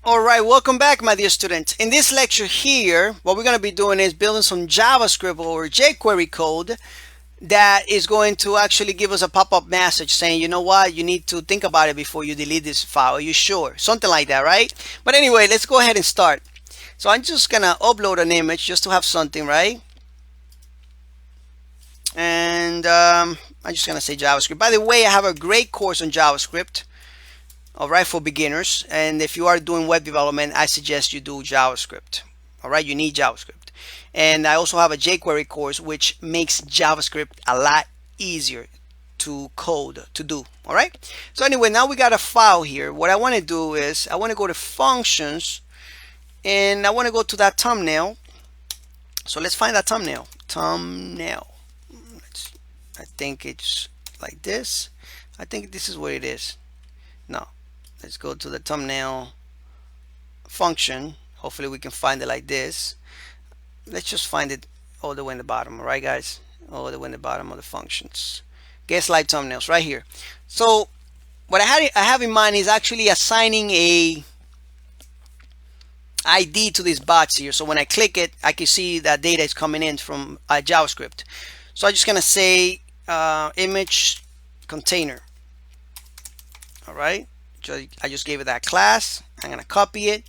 All right, welcome back, my dear students. In this lecture here, what we're going to be doing is building some JavaScript or jQuery code that is going to actually give us a pop-up message saying, you know what, you need to think about it before you delete this file. Are you sure? Something like that, right? But anyway, let's go ahead and start. So I'm just going to upload an image just to have something, right? And I'm just going to say JavaScript. By the way, I have a great course on JavaScript. All right, for beginners. And if you are doing web development, I suggest you do JavaScript. All right, you need JavaScript. And I also have a jQuery course which makes JavaScript a lot easier to code, to do. All right, so anyway, now we got a file here. What I want to do is I want to go to functions and I want to go to that thumbnail. So let's find that thumbnail. I think it's like this. I think this is what it is. No, let's go to the thumbnail function. Hopefully we can find it like this. Let's just find it all the way in the bottom. All right, guys, all the way in the bottom of the functions. Get slide thumbnails right here. So what I have in mind is actually assigning a ID to these bots here. So when I click it, I can see that data is coming in from JavaScript. So I'm just gonna say image container. All right, I just gave it that class. I'm gonna copy it.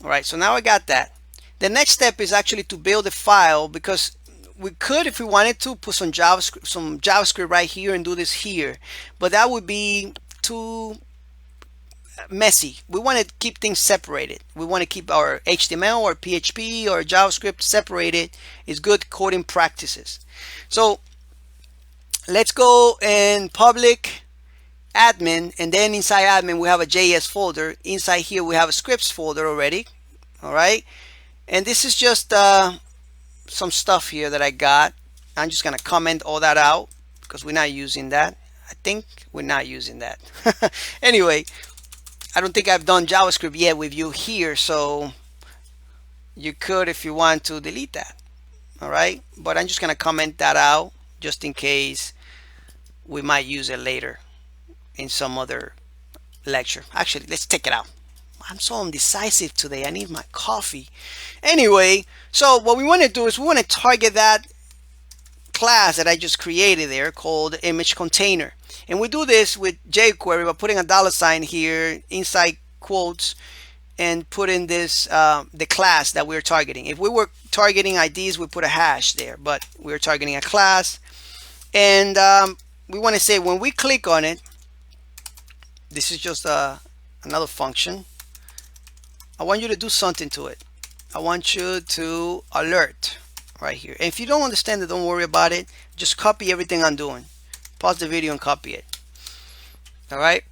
All right, so now I got that. The next step is actually to build a file, because we could, if we wanted to, put some JavaScript right here and do this here, but that would be too messy. We want to keep things separated. We want to keep our HTML or PHP or JavaScript separated. It's good coding practices. So let's go in public admin, and then inside admin we have a JS folder. Inside here we have a scripts folder already. All right, and this is just some stuff here that I got. I'm just gonna comment all that out because we're not using that. I think we're not using that. Anyway, I don't think I've done JavaScript yet with you here, so you could, if you want to, delete that. All right, but I'm just gonna comment that out just in case we might use it later in some other lecture. Actually, let's take it out. I'm so indecisive today. I need my coffee. Anyway, so what we want to do is we want to target that class that I just created there called image container. And we do this with jQuery by putting a $ here inside quotes and put in this the class that we're targeting. If we were targeting IDs, we put a hash there, but we're targeting a class. And we want to say when we click on it, this is just another function. I want you to do something to it. I want you to alert right here. And if you don't understand it, don't worry about it. Just copy everything I'm doing. Pause the video and copy it. All right.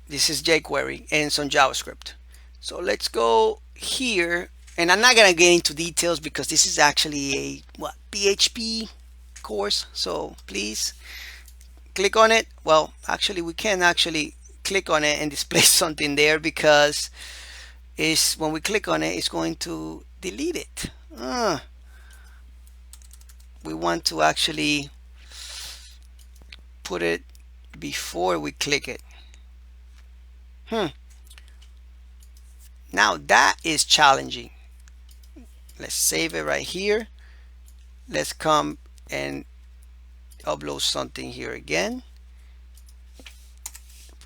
This is jQuery and some JavaScript. So let's go here. And I'm not going to get into details because this is actually a PHP course. So please click on it. Well, actually, we can actually click on it and display something there, because is when we click on it, it's going to delete it. We want to actually put it before we click it. Now that is challenging. Let's save it right here. Let's come and upload something here again.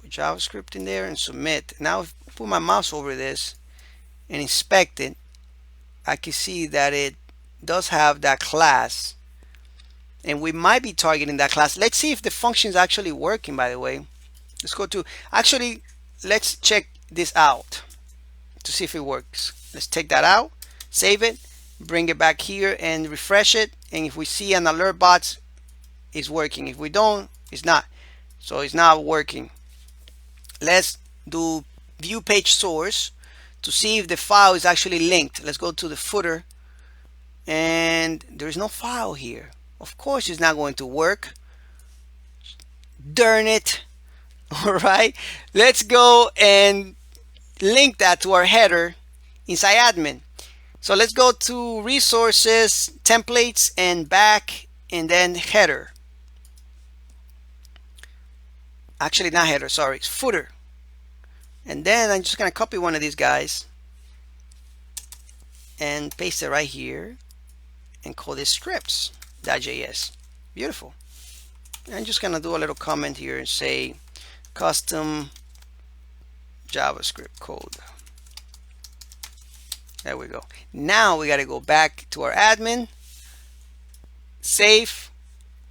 Put JavaScript in there and submit. Now if I put my mouse over this and inspect it, I can see that it does have that class, and we might be targeting that class. Let's see if the function is actually working, by the way. Let's go to, actually, let's check this out to see if it works. Let's take that out, save it, bring it back here and refresh it. And if we see an alert box, it's working. If we don't, it's not. So it's not working. Let's do view page source to see if the file is actually linked. Let's go to the footer, and there's no file here. Of course it's not going to work. Darn it. All right, let's go and link that to our header inside admin. So let's go to resources, templates, and back, and then header. Actually not header, sorry, it's footer. And then I'm just gonna copy one of these guys and paste it right here and call this scripts.js. Beautiful. I'm just gonna do a little comment here and say custom JavaScript code. There we go. Now we got to go back to our admin, save.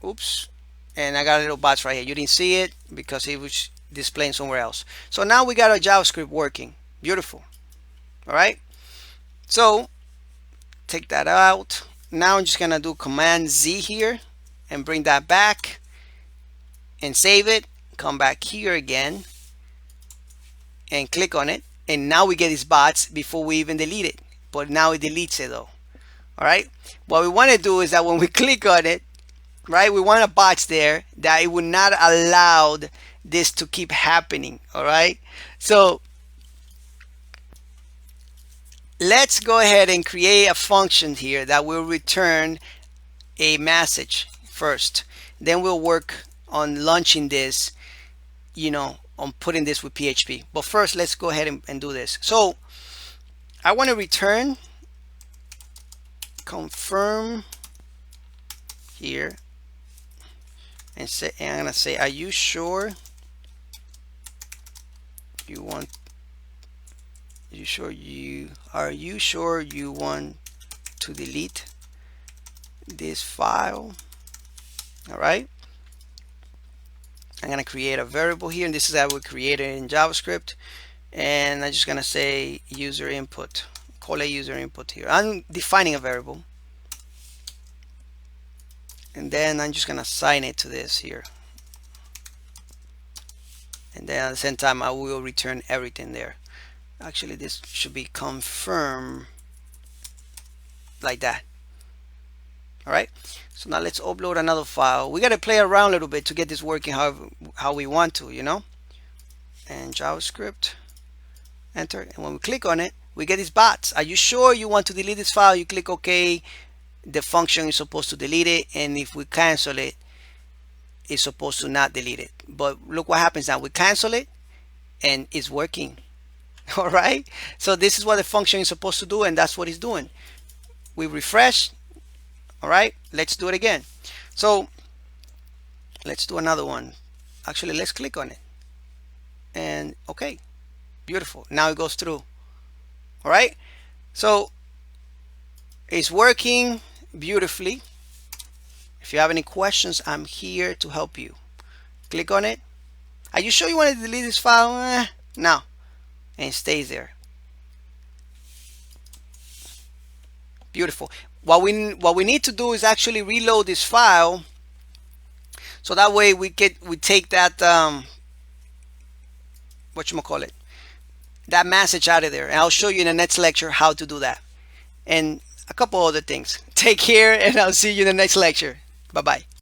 Oops. And I got a little box right here. You didn't see it because it was displaying somewhere else. So now we got our JavaScript working. Beautiful. All right. So take that out. Now I'm just gonna do Command Z here and bring that back and save it. Come back here again and click on it. And now we get these bots before we even delete it. But now it deletes it though. All right. What we want to do is that when we click on it, right, we want a box there that it would not allow this to keep happening. All right. So let's go ahead and create a function here that will return a message first. Then we'll work on launching this, you know, on putting this with PHP. But first, let's go ahead and do this. So I want to return confirm here and say, and I'm gonna say, are you sure you want? Are you sure you want to delete this file? All right. I'm gonna create a variable here, and this is how we create it in JavaScript. And I'm just gonna say user input. Call a user input here. I'm defining a variable, and then I'm just gonna assign it to this here. And then at the same time, I will return everything there. Actually, this should be confirm like that. All right. So now let's upload another file. We got to play around a little bit to get this working how we want to, you know. And JavaScript, enter. And when we click on it, we get these bots. Are you sure you want to delete this file? You click OK. The function is supposed to delete it, and if we cancel it, it's supposed to not delete it. But look what happens now. We cancel it, and it's working. All right. So this is what the function is supposed to do, and that's what it's doing. We refresh. All right, let's do it again. So let's do another one. Actually, let's click on it. And okay, beautiful. Now it goes through. All right, so it's working beautifully. If you have any questions, I'm here to help you. Click on it. Are you sure you want to delete this file? No, and it stays there. Beautiful. What we need to do is actually reload this file, so that way we take that that message out of there. And I'll show you in the next lecture how to do that, and a couple other things. Take care, and I'll see you in the next lecture. Bye bye.